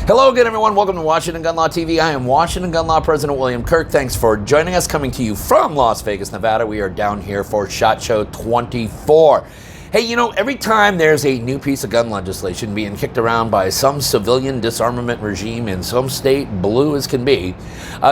Hello again, everyone. Welcome to Washington Gun Law TV. I am Washington Gun Law President William Kirk. Thanks for joining us. Coming to you from Las Vegas, Nevada. We are down here for SHOT Show 24. Hey, you know, every time there's a new piece of gun legislation being kicked around by some civilian disarmament regime in some state, blue as can be,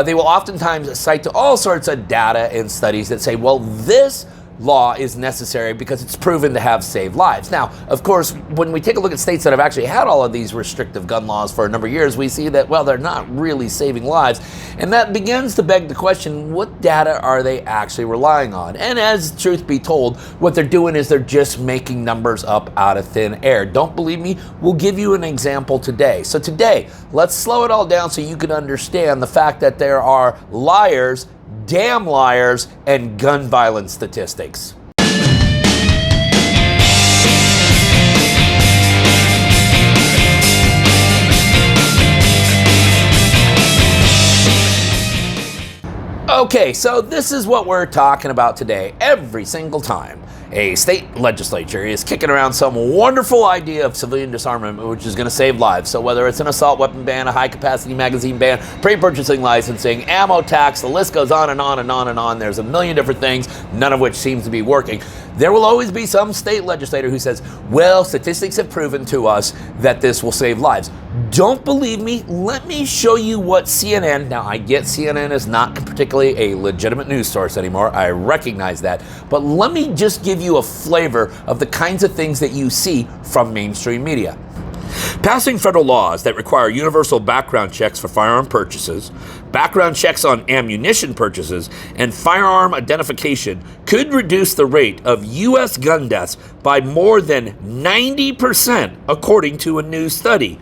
they will oftentimes cite to all sorts of data and studies that say, well, this law is necessary because it's proven to have saved lives. Now, of course, when we take a look at states that have actually had all of these restrictive gun laws for a number of years, we see that, well, they're not really saving lives. And that begins to beg the question, what data are they actually relying on? And as truth be told, what they're doing is they're just making numbers up out of thin air. Don't believe me? We'll give you an example today. So today, let's slow it all down so you can understand the fact that there are liars, damn liars, and gun violence statistics. Okay, so this is what we're talking about today. Every single time a state legislature is kicking around some wonderful idea of civilian disarmament, which is going to save lives. So whether it's an assault weapon ban, a high-capacity magazine ban, pre-purchasing licensing, ammo tax, the list goes on and on and on and on. There's a million different things, none of which seems to be working. There will always be some state legislator who says, well, statistics have proven to us that this will save lives. Don't believe me? Let me show you what CNN, now I get CNN is not particularly a legitimate news source anymore, I recognize that, but let me just give you a flavor of the kinds of things that you see from mainstream media. Passing federal laws that require universal background checks for firearm purchases, background checks on ammunition purchases, and firearm identification could reduce the rate of U.S. gun deaths by more than 90%, according to a new study.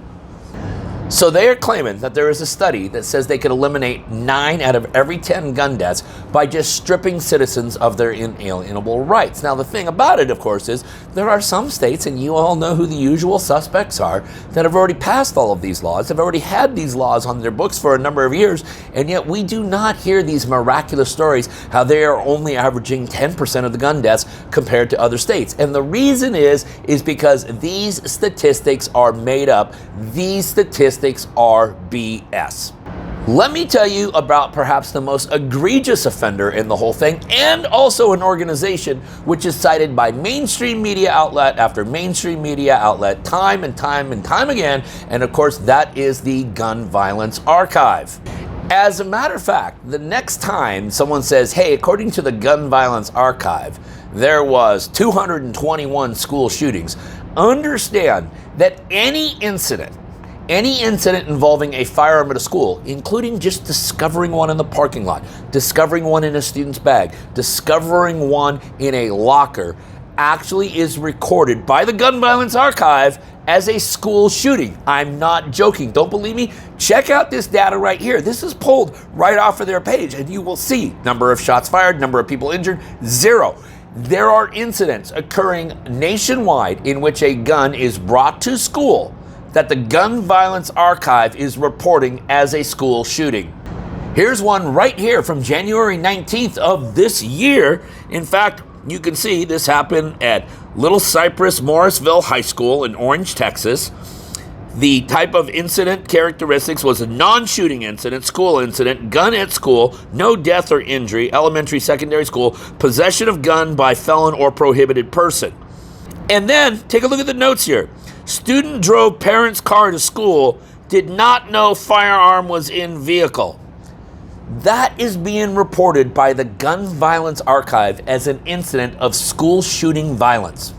So they are claiming that there is a study that says they could eliminate 9 out of every 10 gun deaths by just stripping citizens of their inalienable rights. Now, the thing about it, of course, is there are some states, and you all know who the usual suspects are, that have already passed all of these laws, have already had these laws on their books for a number of years, and yet we do not hear these miraculous stories how they are only averaging 10% of the gun deaths compared to other states. And the reason is because these statistics are made up. These statistics are BS. Let me tell you about perhaps the most egregious offender in the whole thing, and also an organization which is cited by mainstream media outlet after mainstream media outlet time and time and time again, and of course that is the Gun Violence Archive. As a matter of fact, the next time someone says, hey, according to the Gun Violence Archive, there was 221 school shootings, understand that any incident involving a firearm at a school, including just discovering one in the parking lot, discovering one in a student's bag, discovering one in a locker, actually is recorded by the Gun Violence Archive as a school shooting. I'm not joking. Don't believe me? Check out this data right here. This is pulled right off of their page, and you will see number of shots fired, number of people injured, 0. There are incidents occurring nationwide in which a gun is brought to school that the Gun Violence Archive is reporting as a school shooting. Here's one right here from January 19th of this year. In fact, you can see this happened at Little Cypress Morrisville High School in Orange, Texas. The type of incident characteristics was a non-shooting incident, school incident, gun at school, no death or injury, elementary, secondary school, possession of gun by felon or prohibited person. And then, take a look at the notes here. Student drove parents' car to school, did not know firearm was in vehicle. That is being reported by the Gun Violence Archive as an incident of school shooting violence.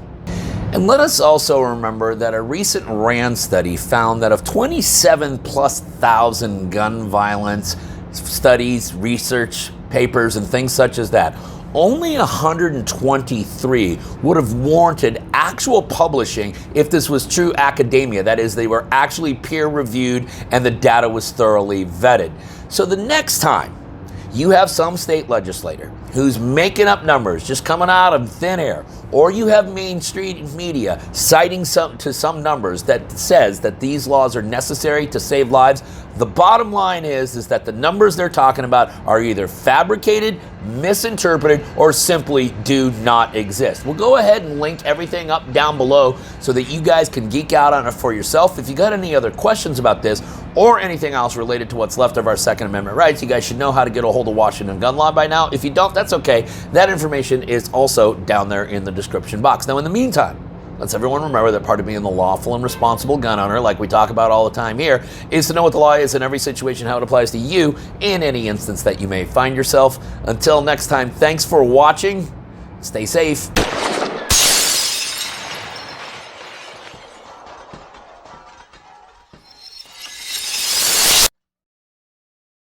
And let us also remember that a recent RAND study found that of 27,000+ gun violence studies, research papers, and things such as that, only 123 would have warranted actual publishing if this was true academia. That is, they were actually peer-reviewed and the data was thoroughly vetted. So the next time you have some state legislator who's making up numbers, just coming out of thin air, or you have mainstream media citing some numbers that says that these laws are necessary to save lives, the bottom line is that the numbers they're talking about are either fabricated, misinterpreted, or simply do not exist. We'll go ahead and link everything up down below so that you guys can geek out on it for yourself. If you got any other questions about this, or anything else related to what's left of our Second Amendment rights, you guys should know how to get a hold of Washington gun law by now. If you don't, that's okay. That information is also down there in the description box. Now, in the meantime, let's everyone remember that part of being the lawful and responsible gun owner, like we talk about all the time here, is to know what the law is in every situation, how it applies to you in any instance that you may find yourself. Until next time, thanks for watching. Stay safe.